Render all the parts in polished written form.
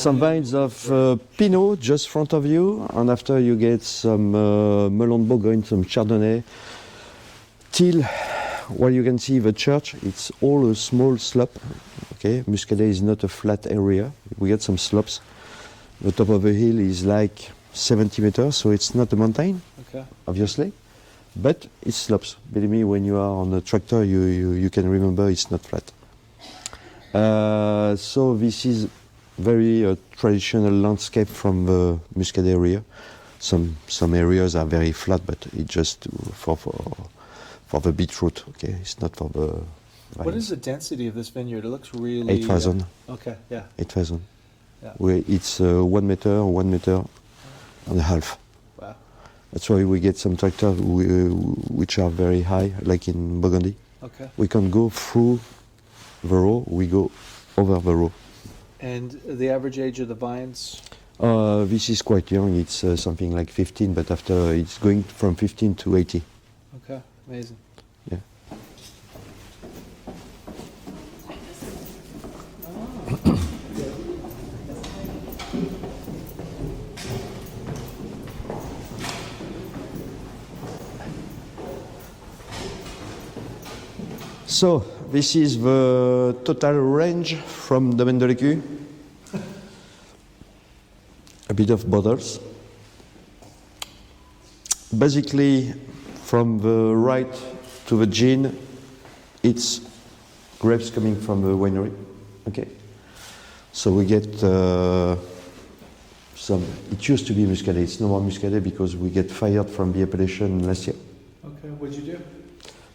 some vines of Pinot just front of you, and after you get some Melon Bourgogne, some Chardonnay, till where you can see the church, it's all a small slope. Okay, Muscadet is not a flat area. We get some slopes. The top of the hill is like 70 meters, so it's not a mountain, obviously, but it slopes. Believe me, when you are on a tractor, you can remember it's not flat. So this is very traditional landscape from the Muscadet area. Some areas are very flat, but it's just for the beetroot. Okay, it's not for the. What is the density of this vineyard? It looks really. 8,000. Okay, yeah. 8,000. Yeah. It's 1 meter, 1 meter and a half. Wow. That's why we get some tractors which are very high, like in Burgundy. Okay. We can go through the row, we go over the row. And the average age of the vines? This is quite young, it's something like 15, but after it's going from 15 to 80. Okay, amazing. Yeah. So, this is the total range from Domaine de L'Ecu. A bit of bottles. Basically, from the right to the gin, it's grapes coming from the winery. Okay. So we get some. It used to be Muscadet. It's no more Muscadet because we get fired from the appellation last year. Okay. What'd you do?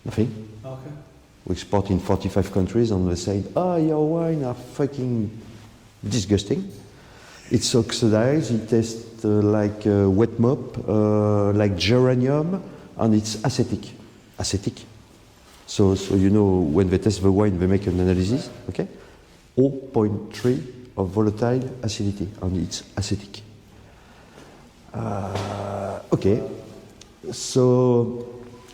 Nothing. Okay. We export in 45 countries, and they say, your wine are fucking disgusting. It's oxidized, it tastes like wet mop, like geranium, and it's acetic. Acetic. So you know, when they test the wine, they make an analysis, okay? 0.3 of volatile acidity, and it's acetic. Okay, so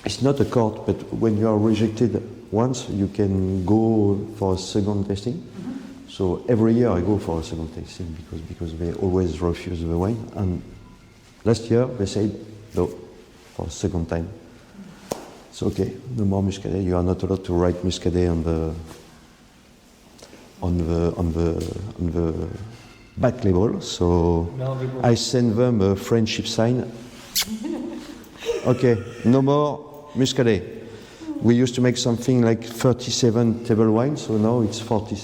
it's not a court, but when you are rejected once, you can go for a second testing. Mm-hmm. So every year I go for a second tasting because they always refuse the wine. And last year they said no for a second time. So okay, no more Muscadet. You are not allowed to write Muscadet on the back label. So I send them a friendship sign. Okay, no more Muscadet. We used to make something like 37 table wine, so now it's 40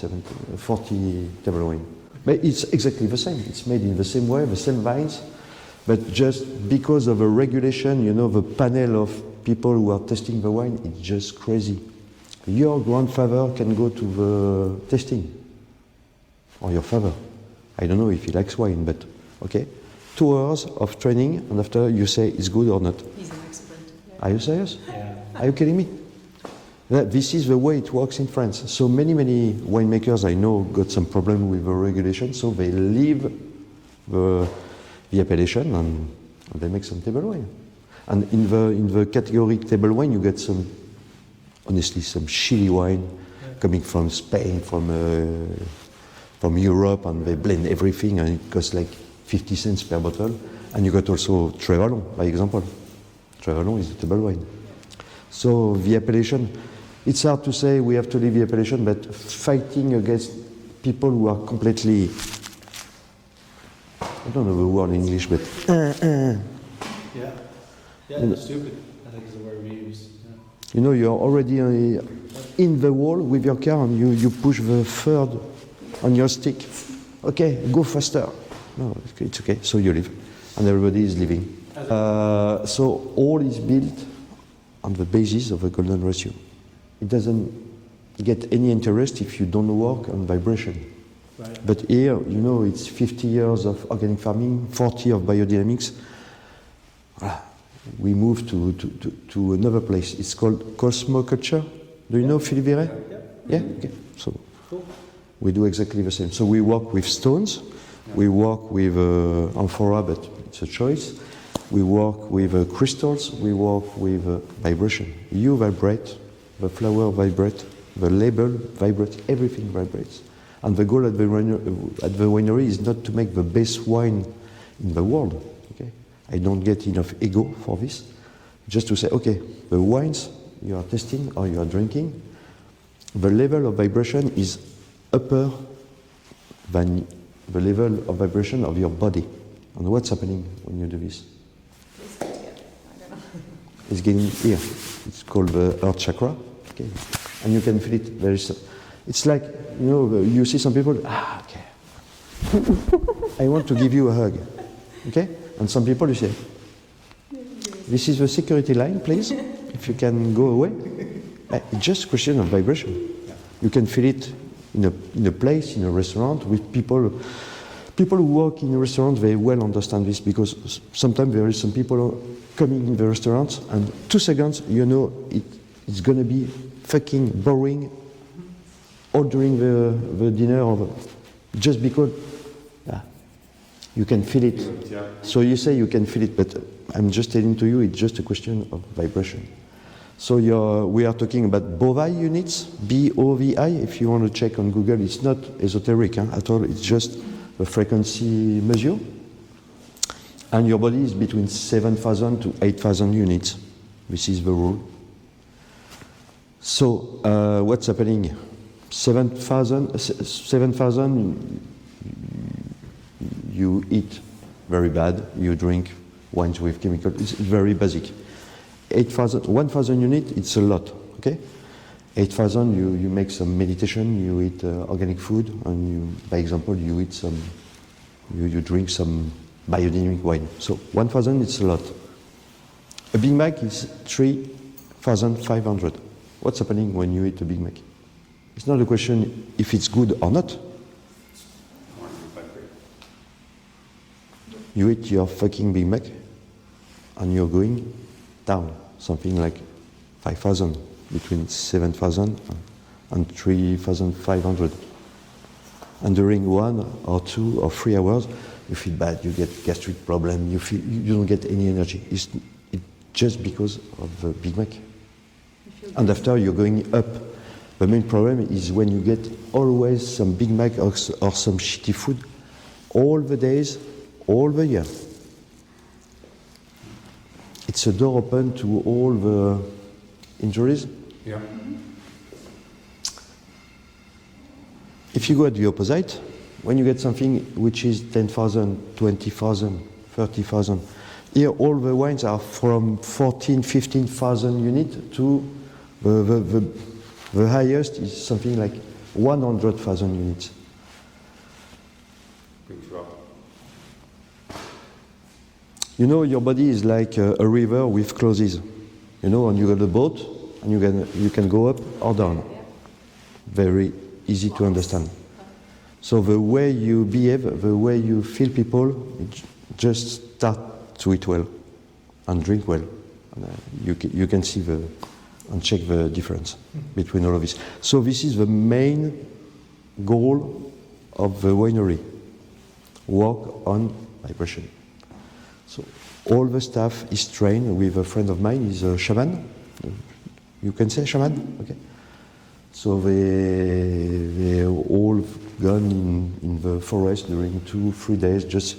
table wine. But it's exactly the same. It's made in the same way, the same vines, but just because of a regulation, you know, the panel of people who are testing the wine, it's just crazy. Your grandfather can go to the testing, or your father. I don't know if he likes wine, but okay. 2 hours of training, and after you say it's good or not. He's an expert. Yeah. Are you serious? Yeah. Are you kidding me? This is the way it works in France. So many winemakers I know got some problem with the regulation, so they leave the appellation and they make some table wine. And in the category table wine, you get some, honestly, some shitty wine coming from Spain, from Europe, and they blend everything, and it costs like 50 cents per bottle. And you got also Trevalon, by example. Trevalon is a table wine. So the appellation, it's hard to say we have to leave the appellation, but fighting against people who are completely, I don't know the word in English, but Yeah, stupid, I think is the word we use. Yeah. You know, you're already in the wall with your car and you push the third on your stick. Okay, go faster. No, it's okay, so you leave. And everybody is leaving. So all is built on the basis of a golden ratio. It doesn't get any interest if you don't work on vibration. Right. But here, you know, it's 50 years of organic farming, 40 of biodynamics. We move to another place. It's called Cosmoculture. Do you know Philippe Viret? Yeah? Okay. So we do exactly the same. So we work with stones. We work with Amphora, but it's a choice. We work with crystals. We work with vibration. You vibrate, the flower vibrates, the label vibrates, everything vibrates. And the goal at the winery is not to make the best wine in the world. Okay? I don't get enough ego for this. Just to say, okay, the wines you are testing or you are drinking, the level of vibration is upper than the level of vibration of your body. And what's happening when you do this? It's getting here. It's called the earth chakra. Okay. And you can feel it very. It's like, you know, you see some people, okay. I want to give you a hug. Okay? And some people, you say, this is the security line, please. If you can go away. It's just a question of vibration. You can feel it in a place, in a restaurant, with people. People who work in a restaurant, they well understand this, because sometimes there is some people coming in the restaurant, and 2 seconds, you know, it's going to be fucking boring all during the dinner, or just because you can feel it. Yeah. So you say you can feel it, but I'm just telling to you, it's just a question of vibration. So we are talking about BOVI units, B-O-V-I. If you want to check on Google, it's not esoteric at all. It's just a frequency measure. And your body is between 7,000 to 8,000 units. This is the rule. So what's happening? 7,000, you eat very bad, you drink wines with chemicals, it's very basic. 1,000 units, it's a lot, okay? 8,000, you make some meditation, you eat organic food, and you, by example, you eat some, you drink some biodynamic wine. So 1,000, it's a lot. A Big Mac is 3,500. What's happening when you eat a Big Mac? It's not a question if it's good or not. You eat your fucking Big Mac, and you're going down, something like 5,000, between 7,000 and 3,500. And during 1 or 2 or 3 hours, you feel bad, you get gastric problem, you don't get any energy. It's just because of the Big Mac. And after you're going up. The main problem is when you get always some Big Mac or some shitty food all the days, all the year. It's a door open to all the injuries. Yeah. If you go at the opposite, when you get something which is 10,000, 20,000, 30,000, here all the wines are from 14, 15,000 units to the highest is something like 100,000 units. Big drop. You know, your body is like a river with closes. You know, and you got a boat, and you can go up or down. Very easy to understand. So the way you behave, the way you feel people, just start to eat well and drink well. And, you can see and check the difference between all of this. So this is the main goal of the winery. Work on vibration. So all the staff is trained with a friend of mine, he's a shaman. You can say shaman? Okay. So they all gone in the forest during 2-3 days, just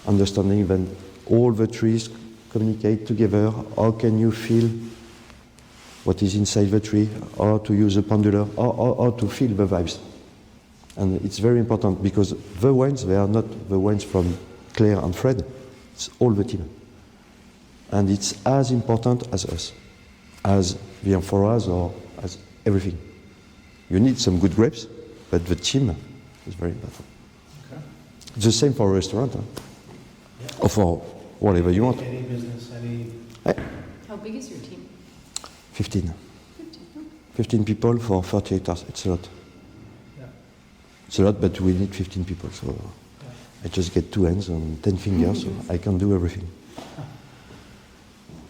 understanding that all the trees communicate together. How can you feel what is inside the tree, or to use a pendulum, or to feel the vibes. And it's very important because the wines, they are not the wines from Claire and Fred, it's all the team. And it's as important as us, as the Amphoras or as everything. You need some good grapes, but the team is very important. Okay. It's the same for a restaurant, yeah. Or for whatever you want. Any business, any... How big is your team? 15. 15 people for 30 hectares. It's a lot. Yeah. It's a lot, but we need 15 people. So yeah. I just get 2 hands and 10 fingers, so I can do everything.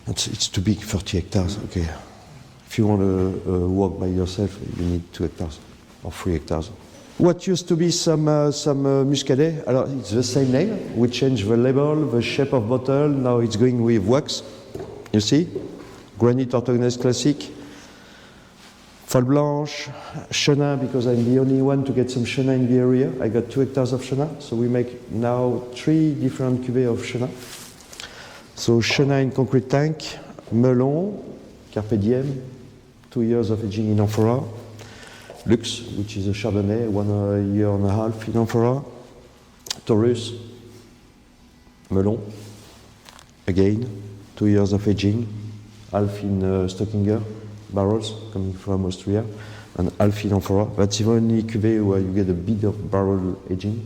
It's too big, 30 hectares. Okay. If you want to walk by yourself, you need 2 hectares or 3 hectares. What used to be some Muscadet, it's the same name. We changed the label, the shape of bottle. Now it's going with wax. You see? Granite orthogonal classic. Folle Blanche, Chenin, because I'm the only one to get some Chenin in the area. I got 2 hectares of Chenin, so we make now 3 different cuvées of Chenin. So Chenin in concrete tank, Melon, Carpe Diem, 2 years of aging in Amphora, Lux, which is a Chardonnay, 1 year and a half in Amphora, Taurus, Melon, again, 2 years of aging, half in Stockinger barrels coming from Austria, and half in Amphora. That's the only cuvée where you get a bit of barrel aging,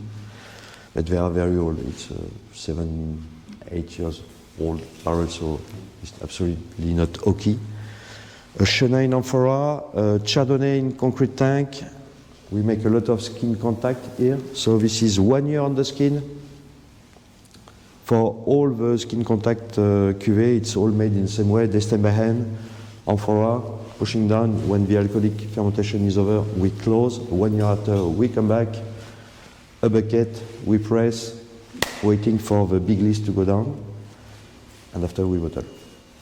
but they are very old. It's 7, 8 years old barrel, so it's absolutely not oaky. A Chenin in Amphora, a Chardonnay in concrete tank. We make a lot of skin contact here. So this is 1 year on the skin. For all the skin contact cuvée, it's all made in the same way, destined by hand, Amphora, pushing down. When the alcoholic fermentation is over, we close. 1 year after, we come back, a bucket, we press, waiting for the big list to go down, and after we bottle.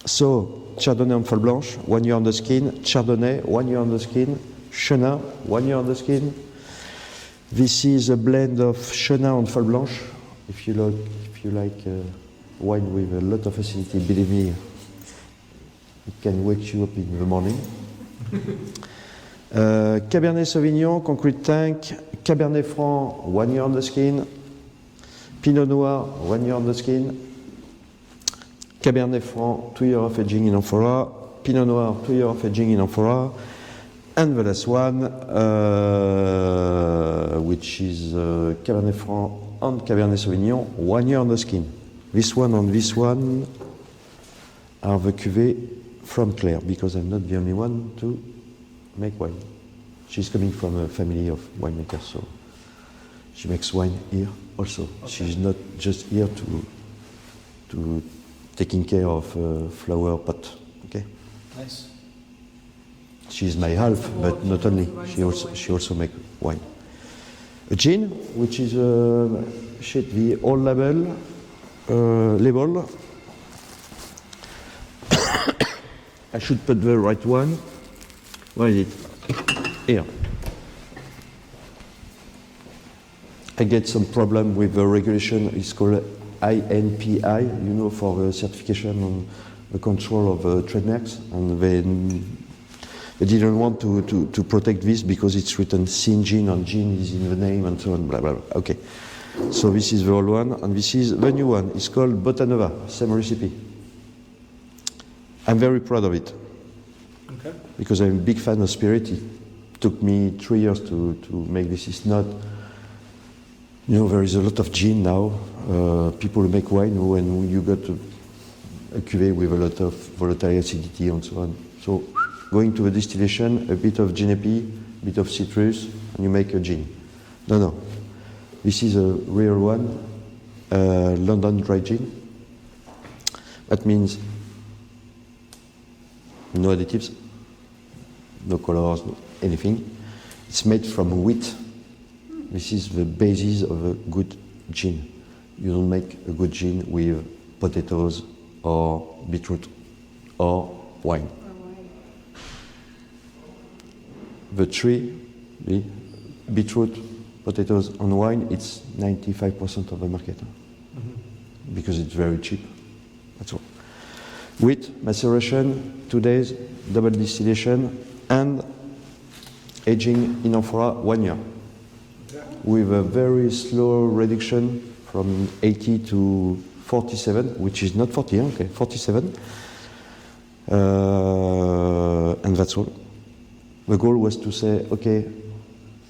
So, Chardonnay and Folle Blanche, 1 year on the skin, Chardonnay, 1 year on the skin, Chenin, 1 year on the skin. This is a blend of Chenin and Folle Blanche. If you like wine with a lot of acidity, believe me, it can wake you up in the morning. Cabernet Sauvignon, concrete tank, Cabernet Franc, 1 year on the skin, Pinot Noir, 1 year on the skin, Cabernet Franc, 2 years of aging in Amphora, Pinot Noir, 2 years of aging in Amphora, and the last one, which is Cabernet Franc and Cabernet Sauvignon, 1 year on the skin. This one and this one are the cuvées from Claire, because I'm not the only one to make wine. She's coming from a family of winemakers, so she makes wine here also. Okay. She's not just here to taking care of flower pot. Okay. Nice. She's my half, but not only. She also make wine. A gin, which is the old label. I should put the right one. Where is it? Here. I get some problem with the regulation. It's called INPI, you know, for the certification on the control of trademarks, and they didn't want to protect this because it's written Syngin and gin is in the name and so on, blah, blah, blah. Okay. So this is the old one, and this is the new one. It's called Botanova, same recipe. I'm very proud of it. Okay. Because I'm a big fan of spirit. It took me 3 years to make this. It's not, you know, there is a lot of gin now. People who make wine when you got a cuvée with a lot of volatile acidity and so on. So going to the distillation, a bit of ginepi, a bit of citrus, and you make a gin. No. This is a real one, London dry gin. That means no additives, no colors, no anything. It's made from wheat. This is the basis of a good gin. You don't make a good gin with potatoes or beetroot or wine. The tree, the beetroot, potatoes and wine, it's 95% of the market. Because it's very cheap. That's all. Wheat, maceration, 2 days, double distillation, and aging in Amphora 1 year. With a very slow reduction from 80 to 47, which is not 40, okay, 47. And that's all. The goal was to say, okay,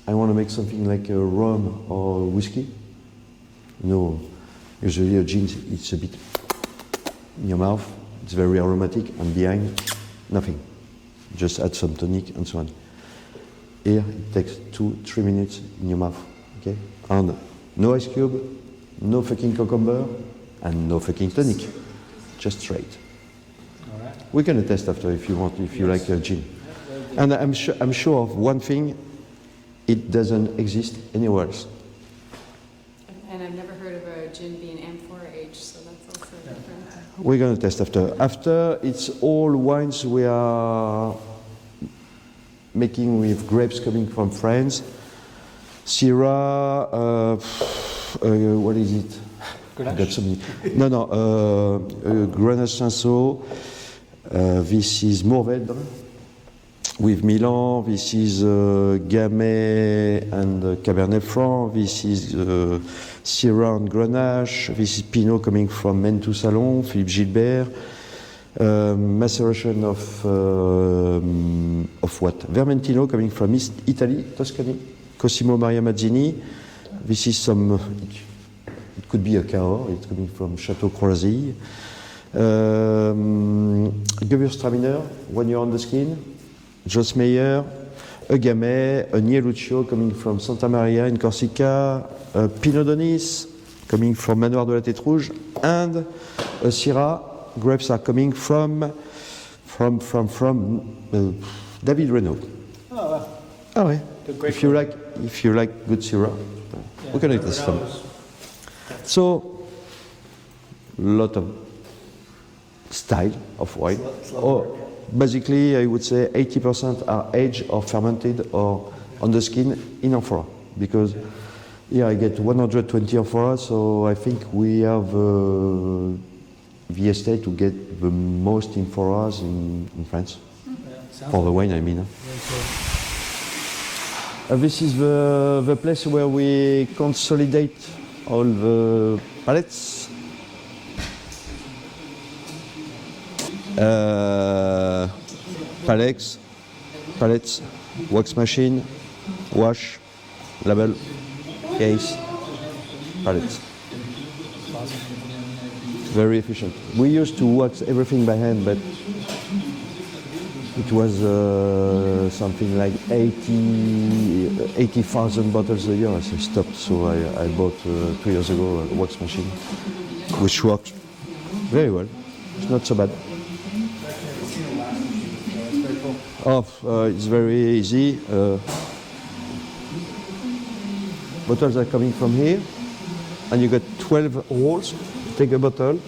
I want to make something like a rum or whiskey. No, usually a gin, it's a bit in your mouth, it's very aromatic, and behind, nothing. Just add some tonic and so on. Here, it takes 2-3 minutes in your mouth, okay? And no ice cube, no fucking cucumber, and no fucking tonic. Just straight. All right. We're going to test after if you want, if you like a gin. And I'm sure of one thing, it doesn't exist anywhere else. And I've never heard of a gin being amphora aged, so that's also different. We're going to test after. After, it's all wines we are making with grapes coming from France. Syrah, what is it? I got so many. No, Grenache Cinsault. This is Mourvèdre with Milan. This is Gamay and Cabernet Franc. This is Syrah and Grenache. This is Pinot coming from Mentou Salon, Philippe Gilbert. Maceration of what? Vermentino coming from East Italy, Tuscany. Cosimo Maria Mazzini. This is some, it could be a Cahors, it's coming from Chateau Croisille. Gewürztraminer, 1 year on the skin. Jos Meyer, a Gamay, a Nieluccio coming from Santa Maria in Corsica, a Pinot Donis coming from Manoir de la Tête Rouge, and a Syrah. Grapes are coming from David Renault. Oh, wow. Ah ouais. If you like good Syrah, we can eat this one. So, lot of style of wine. Basically, I would say 80% are aged or fermented or on the skin in Amphora, because here I get 120 Amphora, so I think we have the estate to get the most Amphoras in France. For the wine, I mean. This is the place where we consolidate all the pallets. Pallets, wax machine, wash, label, case, pallets. Very efficient. We used to wax everything by hand, but it was something like 80,000 bottles a year. So I stopped. So I bought 2 years ago a wax machine, which works very well. It's not so bad. It's very easy. Bottles are coming from here, and you got 12 rolls. Take a bottle,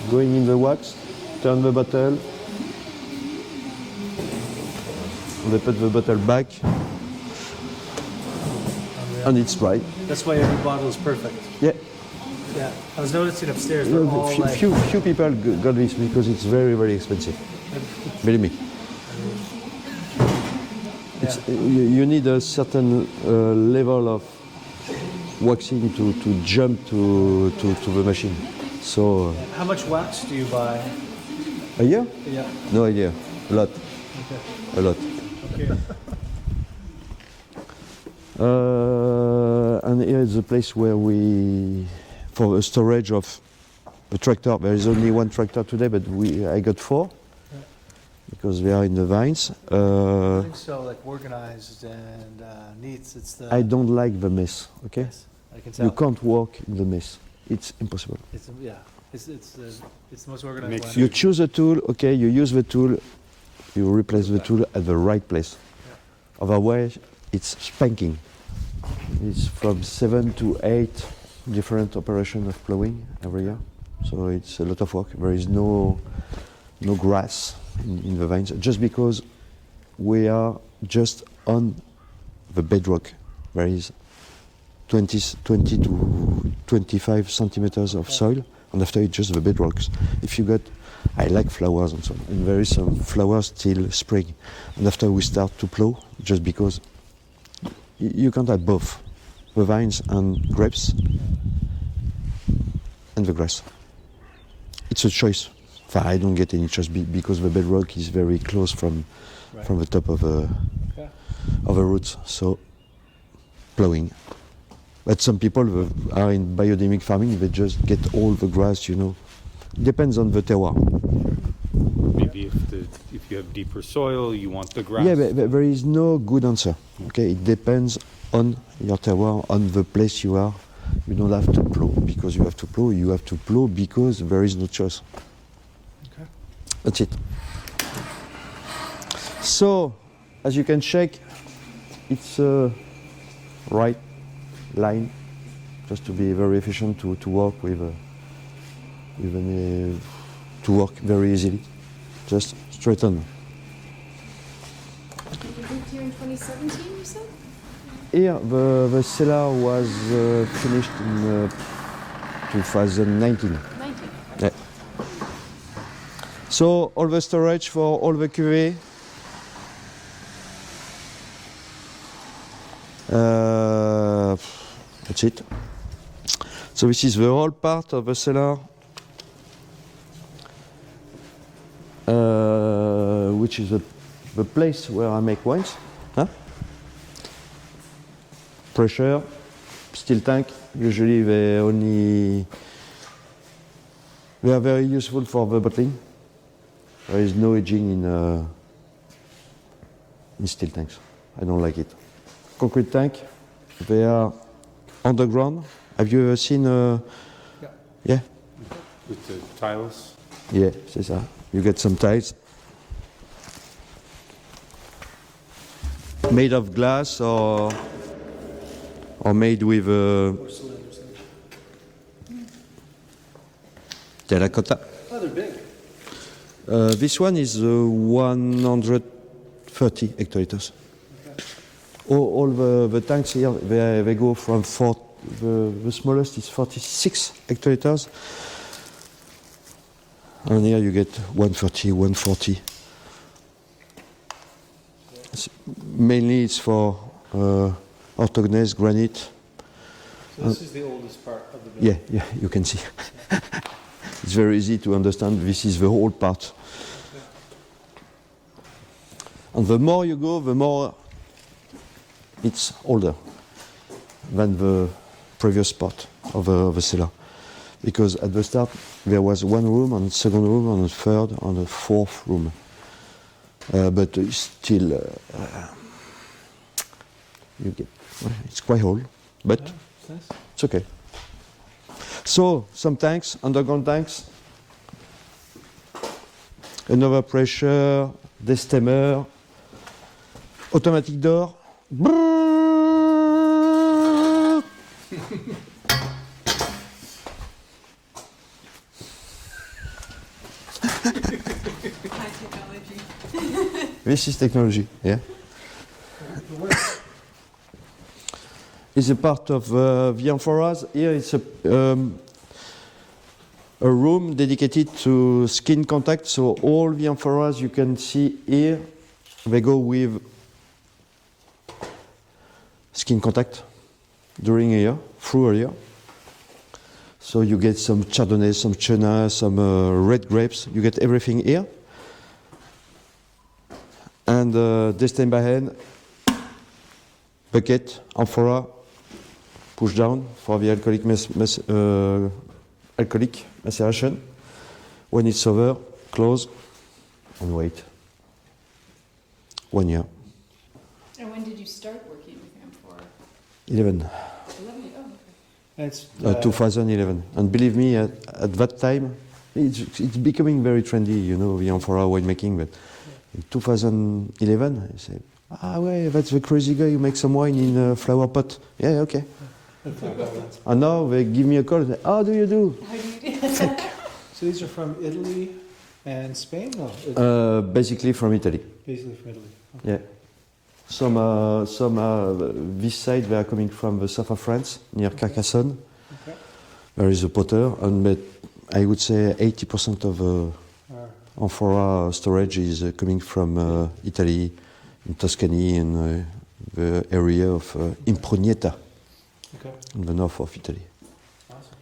going in the wax, turn the bottle, they put the bottle back, and it's right. That's why every bottle is perfect. Yeah. Yeah. I was noticing upstairs, they're all few people got this because it's very, very expensive. Believe me. You need a certain level of waxing to jump to the machine. So. How much wax do you buy? A year? Yeah. No idea. A lot. Okay. A lot. Okay. And here is the place where for the storage of the tractor. There is only one tractor today, but I got 4 because they are in the vines. I think so, like organized and neat. It's the. I don't like the mess. Okay. Yes, I can tell. You can't walk in the mess. It's impossible. It's the most organized one. You choose a tool. Okay. You use the tool. You replace the tool at the right place. Yeah. Otherwise, it's spanking. It's from 7 to 8 different operations of plowing every year. So it's a lot of work. There is no grass in the vines, just because we are just on the bedrock. There is 20 to 25 centimeters of soil, and after it's just the bedrocks. If you got, I like flowers and so on, and there is some flowers till spring, and after we start to plow, just because you can't have both, the vines and grapes and the grass. It's a choice. I don't get any choice because the bedrock is very close from the top of the roots. So plowing. But some people are in biodynamic farming. They just get all the grass. Depends on the terroir. Maybe if you have deeper soil, you want the grass. Yeah, but there is no good answer. Okay, it depends on your terroir, on the place you are. You don't have to plow because you have to plow. You have to plow because there is no choice. Okay. That's it. So, as you can check, it's a right line, just to be very efficient to work with, to work very easily. Just straight on. in 2017, you said? Here, the cellar was finished in 2019. 19. Yeah. So all the storage for all the cuvée. That's it. So this is the whole part of the cellar, which is the place where I make wines. Huh? Pressure, steel tank. Usually they are very useful for the bottling. There is no aging in steel tanks. I don't like it. Concrete tank. They are underground. Have you ever seen? Yeah. With the tiles? Yeah, c'est ça. You get some tiles made of glass or made with terracotta. Oh, they're big. This one is 130 hectoliters. Okay. All the tanks here, they go from the smallest is 46 hectoliters. And here you get 130, 140. Mainly it's for orthogneiss, granite. So this is the oldest part of the building. Yeah, you can see. It's very easy to understand. This is the whole part. And the more you go, the more it's older than the previous part of the cellar. Because at the start there was one room, and second room, and a third, and a fourth room. But it's still you get it's quite old, but Yeah, it's nice. it's okay. So some tanks, underground tanks, another pressure, destemmer, automatic door. High technology. This is technology, yeah. It's a part of the Amphoras. Here it's a room dedicated to skin contact. So all the Amphoras you can see here, they go with skin contact during a year, through a year. So you get some Chardonnay, some Chenin, some red grapes. You get everything here. And Destembahen, bucket, amphora, push down for the alcoholic maceration. When it's over, close and wait. 1 year. And when did you start working with Amphora? 11. 11? Oh, okay. And it's 2011. And believe me, at that time, it's becoming very trendy, you know, the amphora winemaking. But in 2011, I said, well, that's the crazy guy who makes some wine in a flower pot. Yeah, okay. And now they give me a call and say, how do you do? How do you do that? So these are from Italy and Spain? No, Basically from Italy. basically from Italy. Okay. Yeah. Some this side they are coming from the south of France, near Carcassonne. Okay. There is a potter, and but I would say 80% of amphora storage is coming from Italy, in Tuscany, and the area of Impronieta, Okay. in the north of Italy. Awesome.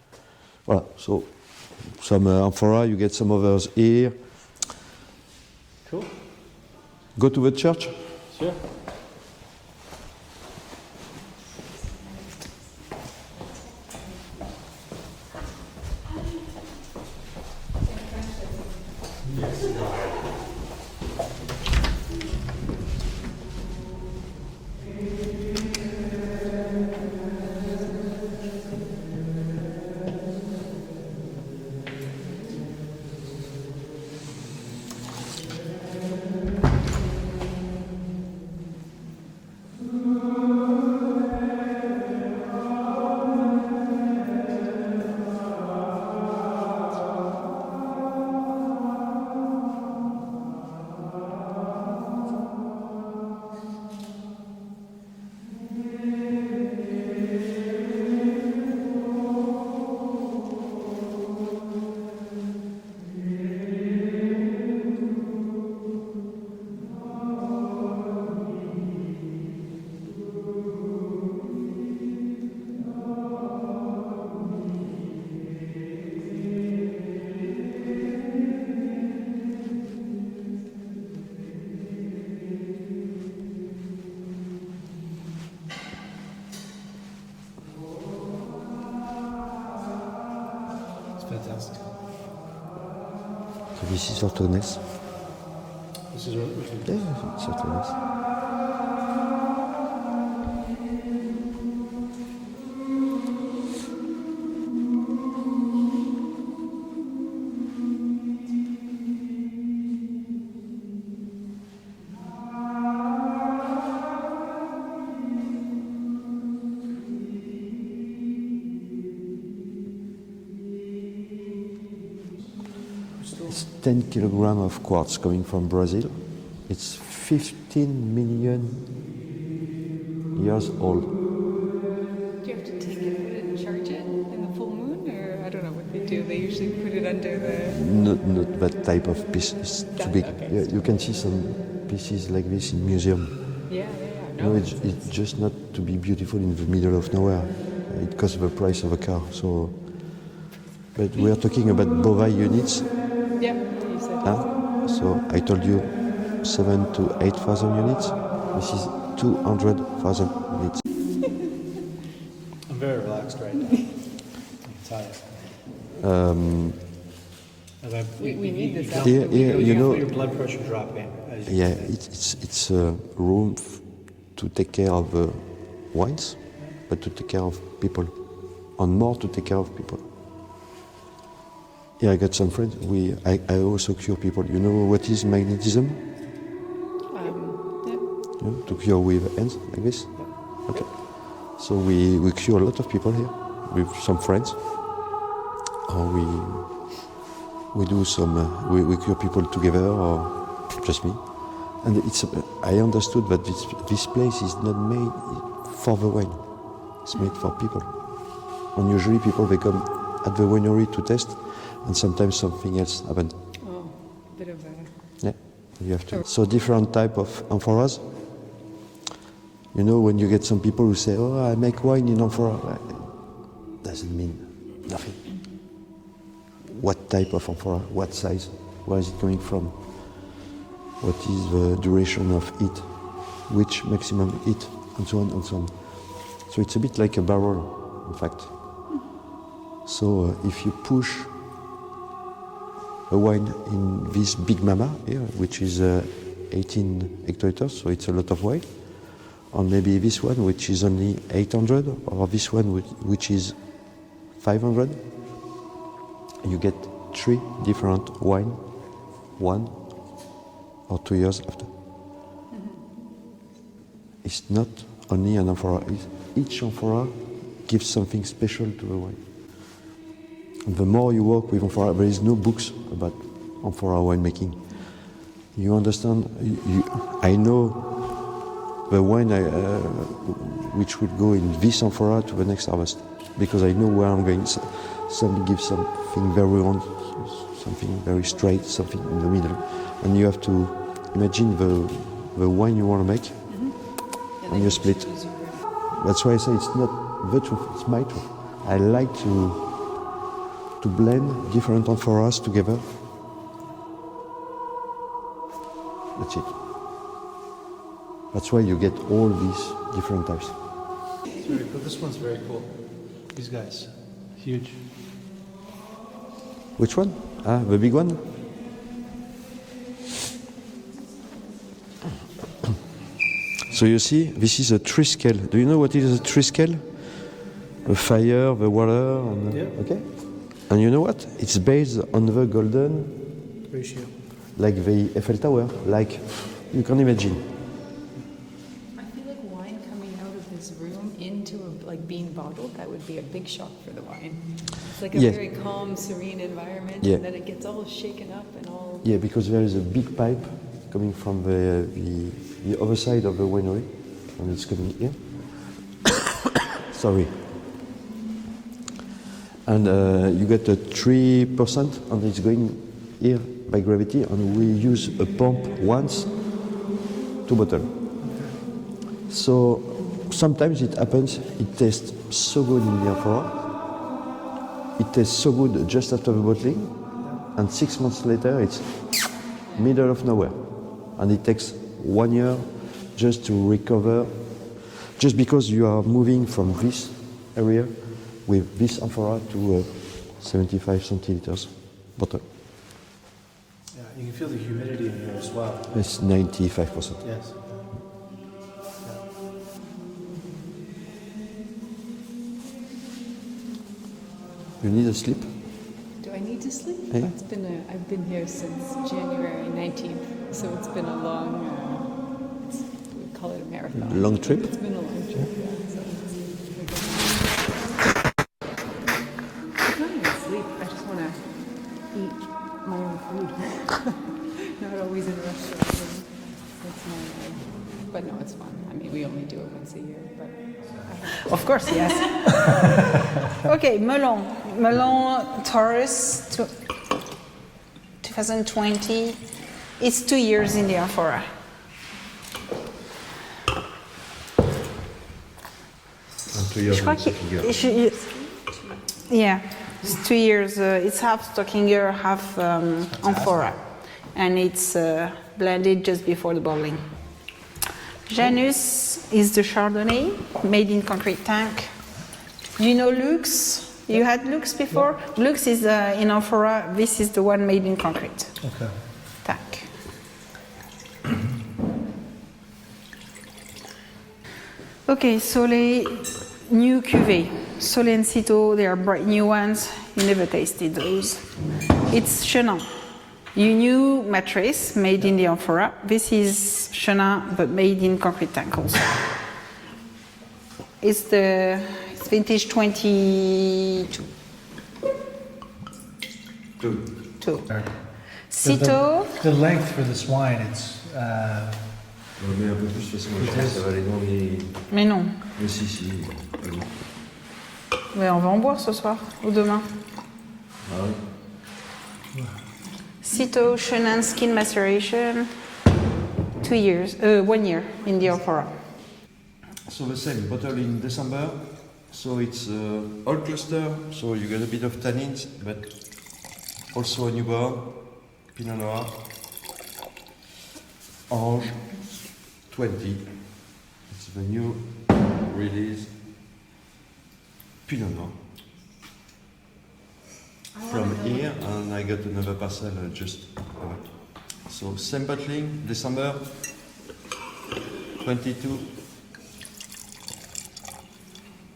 Voilà. So some amphora, you get some others here. Cool. Go to the church. Sure. Fantastic. So this is orthogonal. This is what Yeah, it's orthogonal. It's 10 kilograms of quartz coming from Brazil. It's 15 million years old. Do you have to take it and charge it in the full moon, or I don't know what they do? They usually put it under the. Not that type of piece. It's too That- big. okay. Yeah, you can see some pieces like this in museum. Yeah. No, it's just not to be beautiful in the middle of nowhere. It costs the price of a car. So, but we are talking about bovine units. Yeah. You said. Huh? So I told you 7,000 to 8,000 units. This is 200,000 units. I'm very relaxed right now. I'm tired. We need this. Here, you know, feel your blood pressure dropping. As you yeah, it's a room to take care of wines, but to take care of people, and more to take care of people. Yeah, I got some friends. I also cure people. You know what is magnetism? Yeah. Yeah, to cure with hands like this. Okay. So we cure a lot of people here with some friends, or we do some we cure people together or just me. And I understood that this place is not made for the wine. It's made for people. And usually people they come at the winery to test, and sometimes something else happens. Oh, bit of a. Yeah, you have to. So different type of amphoras. You know, when you get some people who say, "Oh, I make wine in amphora," doesn't mean nothing. What type of amphora? What size? Where is it coming from? What is the duration of heat? Which maximum heat? And so on and so on. So it's a bit like a barrel, in fact. So if you push a wine in this big mama here, which is 18 hectoliters, so it's a lot of wine, or maybe this one, which is only 800, or this one, which is 500, you get 3 different wine, 1 or 2 years after. It's not only an amphora. Each amphora gives something special to the wine. And the more you work with amphora, there is no books about amphora winemaking. You understand? I know the wine which will go in this amphora to the next harvest, because I know where I'm going. Some give something very round, something very straight, something in the middle, and you have to imagine the wine you want to make, and you split. That's why I say it's not the truth; it's my truth. I like to blend different amphoras together. That's it. That's why you get all these different types. It's very cool. This one's very cool. These guys, huge. Which one? Ah, the big one? So you see, this is a tree scale. Do you know what is a tree scale? The fire, the water, and Yeah. okay. And you know what? It's based on the golden, Ratio. like the Eiffel Tower, like you can imagine. I feel like wine coming out of this room into being bottled, that would be a big shock for the wine. It's like a Yeah. very calm, serene environment, Yeah. and then it gets all shaken up and all. Yeah, because there is a big pipe coming from the other side of the winery, and it's coming here. Sorry. And you get a 3%, and it's going here by gravity, and we use a pump once to bottle. So sometimes it happens, it tastes so good in the amphora, it tastes so good just after the bottling, and 6 months later it's middle of nowhere. And it takes 1 year just to recover, just because you are moving from this area with this amphora to 75 centiliters bottle. Yeah, you can feel the humidity in here as well. It's 95%. Yes. You need a sleep? Do I need to sleep? Hey. I've been here since January 19th, so it's been a long, we call it a marathon. Long trip? It's been a long trip, yeah. So I'm not even sleep. I just want to eat my own food. Not always in a restaurant. That's my, but no, it's fun. I mean, we only do it once a year, but. Of course, yes. Okay, Melon. Melon Taurus 2020. It's 2 years in the Amphora. Je crois qu'il... Yeah, it's 2 years. It's half Stockinger, half Amphora. And it's blended just before the bottling. Janus is the Chardonnay, made in concrete tank. You know Lux? You had Lux before? Yeah. Lux is in Amphora. This is the one made in concrete tank. Okay, so les new Cuvée. Sole and Cito, they are bright new ones. You never tasted those. It's Chenin. New mattress made in the Amphora. This is Chenin, but made in concrete tank also. It's vintage 22. Two. Cito. The length for this wine, it's. Mais un peu plus, de toute façon, je pense que ça va aller dans les... Mais non. Mais si. Mais on va en boire ce soir ou demain. Ah oui. Cito, Chenin, skin maceration, 1 year in the Amphora. So the same, bottle in December. So it's old cluster, so you get a bit of tannins, but also a newborn, Pinot Noir, Orange, 20. It's the new release, Pinot Noir. From here, and I got another parcel just over. So same bottling, December 22.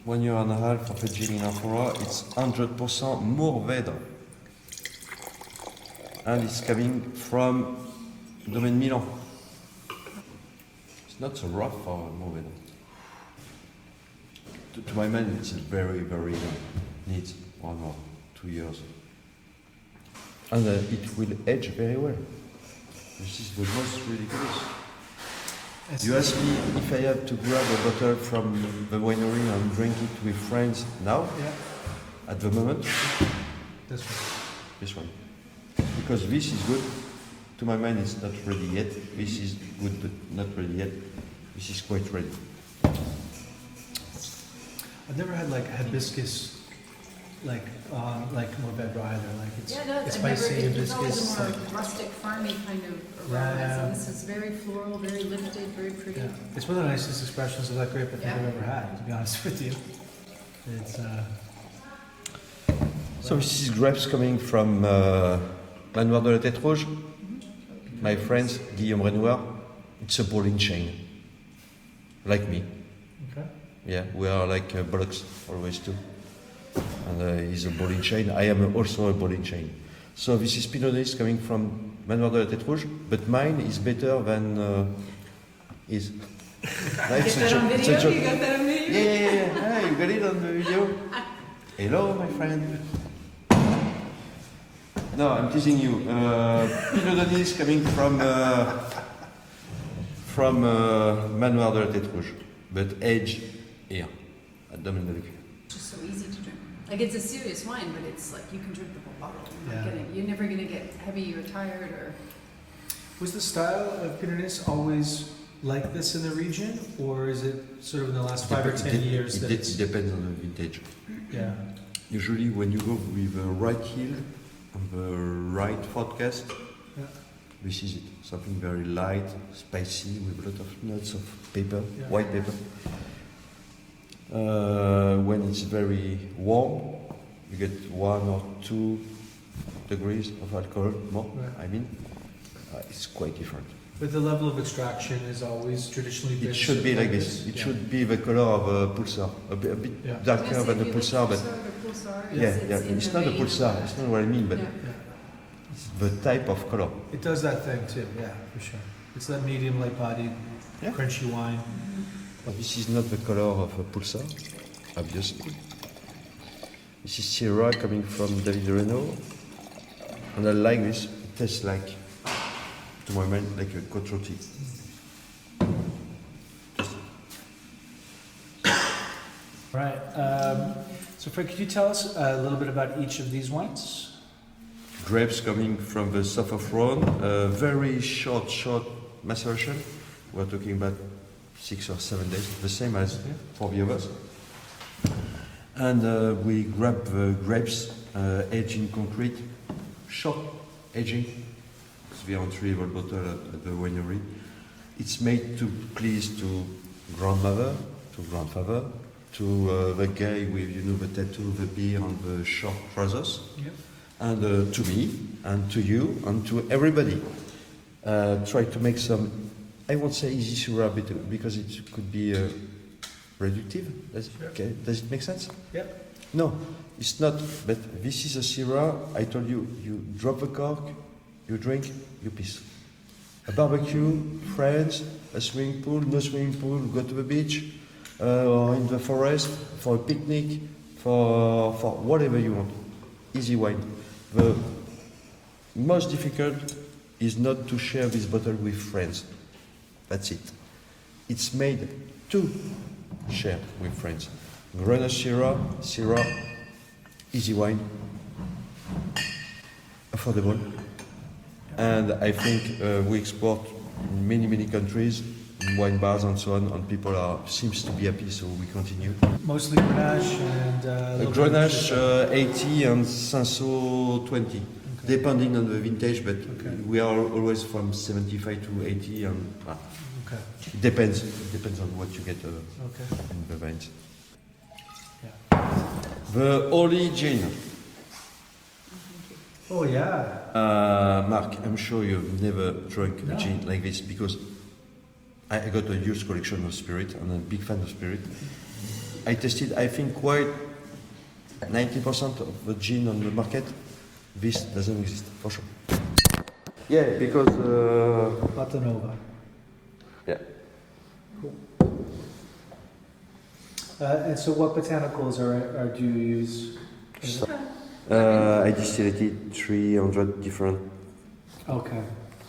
1 year and a half of aging in Amphora. It's 100% Mourvèdre. And it's coming from Domaine Milan. It's not so rough for Mourvèdre. To my mind, it's very, very neat. 1 or 2 years. And it will age very well. This is the most ridiculous. You ask me if I have to grab a bottle from the winery and drink it with friends now, at the moment. This one. This one. Because this is good. To my mind, it's not ready yet. This is good, but not ready yet. This is quite ready. I've never had like hibiscus, like Mourvèdre either. Like it's spicy hibiscus. It's always a Like, more rustic, farmy kind of aroma. Yeah. So this is very floral, very lifted, very pretty. yeah, it's one of the nicest expressions of that grape I think I've ever had. To be honest with you, it's. So this is grapes coming from Manoir de la Tête Rouge. My friends, Guillaume Renoir. It's a ball and chain. Like me. Okay. Yeah, we are like bullocks, always too. And he's a ball and chain. I am also a ball and chain. So this is Pinot Noir coming from Manoir de la Tête Rouge, but mine is better than his. It's a joke. It's a joke. You got that on video? Yeah. Ah, you got it on the video? Hello, my friend. No, I'm teasing you. Pinot Noir is coming from Manoir de la Tête Rouge, but aged here at Domaine de L'Ecu. It's just so easy to drink. Like it's a serious wine, but it's like you can drink the whole bottle. Yeah. You're never gonna get heavy or tired or. Was the style of Pinot Noir always like this in the region, or is it sort of in the last 5 or 10 years that It it's... depends on the vintage. Yeah. Usually when you go with the right yield and the right forecast, Yeah. this is it. Something very light, spicy, with a lot of nuts of pepper, Yeah. white pepper. When it's very warm, you get 1 or 2 degrees of alcohol more. Right. I mean, it's quite different. But the level of extraction is always traditionally been It should be like this. It should be the color of a pulsar, a bit Yeah. darker than a pulsar, but it's not a pulsar. It's not what I mean, but it's the type of color. It does that thing too, yeah, for sure. It's that medium light bodied, Yeah. crunchy wine. But this is not the color of a pulsar, obviously. This is Syrah coming from David Renault, and I like this. It tastes like, to my mind, like a côte rôtie. Right. So Fred, could you tell us a little bit about each of these wines? Grapes coming from the south of Rhone, very short maceration. We're talking about 6 or 7 days, the same as for the others. And we grab the grapes, aged in concrete, short aging. It's the entry-level bottle at the winery. It's made to please to grandmother, to grandfather, to the guy with, you know, the tattoo, the beard, and the short trousers. Yep. And to me, and to you, and to everybody. Try to make some, I won't say easy Syrah because it could be reductive. Okay. Does it make sense? Yep. No, it's not. But this is a Syrah. I told you, you drop the cork, you drink, you piss. A barbecue, friends, a swimming pool, no swimming pool, go to the beach, or in the forest, for a picnic, for whatever you want. Easy wine. The most difficult is not to share this bottle with friends. That's it. It's made to share with friends. Grenache Syrah, easy wine, affordable. And I think we export in many countries, in wine bars and so on, and people seems to be happy, so we continue. Mostly Grenache and a little bit of Grenache 80 and Cinsault 20, depending on the vintage, but we are always from 75 to 80, and it depends. It depends on what you get in the vines. Yeah. The Holy Gin. Oh yeah. Mark, I'm sure you've never drunk a gin like this because I got a huge collection of spirit and I'm a big fan of spirit. I tasted, I think, quite 90% of the gin on the market. This doesn't exist, for sure. Yeah, because... Batanova. Yeah. Cool. And so what botanicals do you use? I distillated 300 different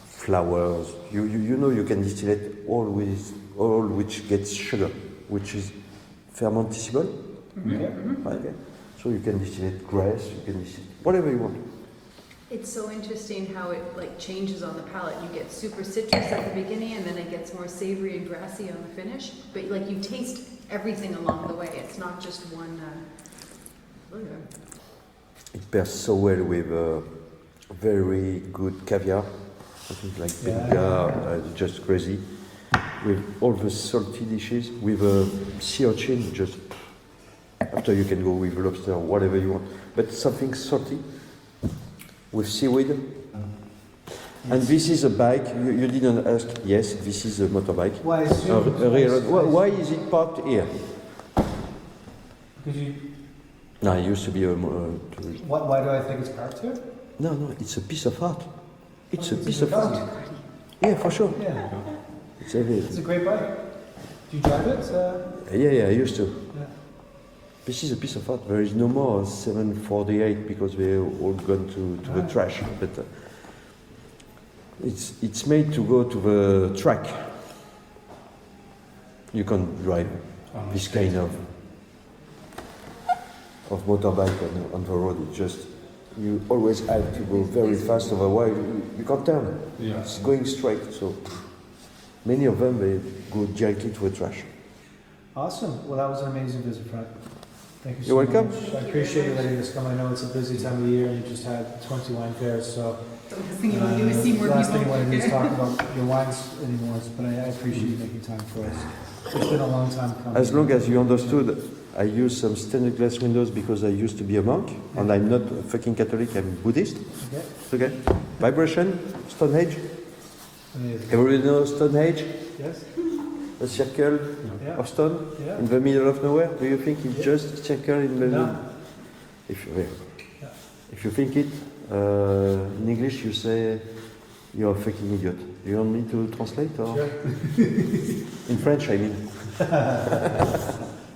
flowers. You know you can distillate all which gets sugar, which is fermentable. Okay. So you can distillate grass, you can distillate whatever you want. It's so interesting how it like changes on the palate. You get super citrus at the beginning, and then it gets more savory and grassy on the finish. But like you taste everything along the way. It's not just one. It pairs so well with very good caviar. I think like caviar, just crazy. With all the salty dishes, with sea urchin, just after you can go with lobster, whatever you want. But something salty with seaweed. And this is a bike. You didn't ask. Yes, this is a motorbike. Why is why is it parked here? Because you. No, it used to be a. Why do I think it's parked here? No, it's a piece of art. It's a piece of art. Yeah, for sure. Yeah. It's a great bike. Do you drive it? Yeah, I used to. Yeah. This is a piece of art. There is no more 748 because they're all gone to the trash. But it's made to go to the track. You can't drive this kind of motorbike on the road. It's just you always have to go very fast, otherwise you can't turn. Yeah. It's going straight. So many of them they go directly to the trash. Awesome. Well, that was an amazing visit, Fred. Thank you so You're welcome. much. I appreciate you letting us come. I know it's a busy time of the year and you just had 20 wine fairs, so. The last thing you want to do is see more the last thing you people. want to do is talk about your wines anymore, but I appreciate you making time for us. It's been a long time coming. As long as you understood, I use some stained glass windows because I used to be a monk, and I'm not a fucking Catholic, I'm Buddhist. Okay? It's okay? Vibration, Stonehenge. Amazing. Everybody knows Stonehenge? Yes? A circle Yeah. of stone Yeah. in the middle of nowhere? Do you think it's just a circle in the middle? No. If you, Yeah. if you think it, in English you say you're a fucking idiot. You want me to translate or? Sure. In French, I mean.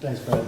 Thanks, Brad.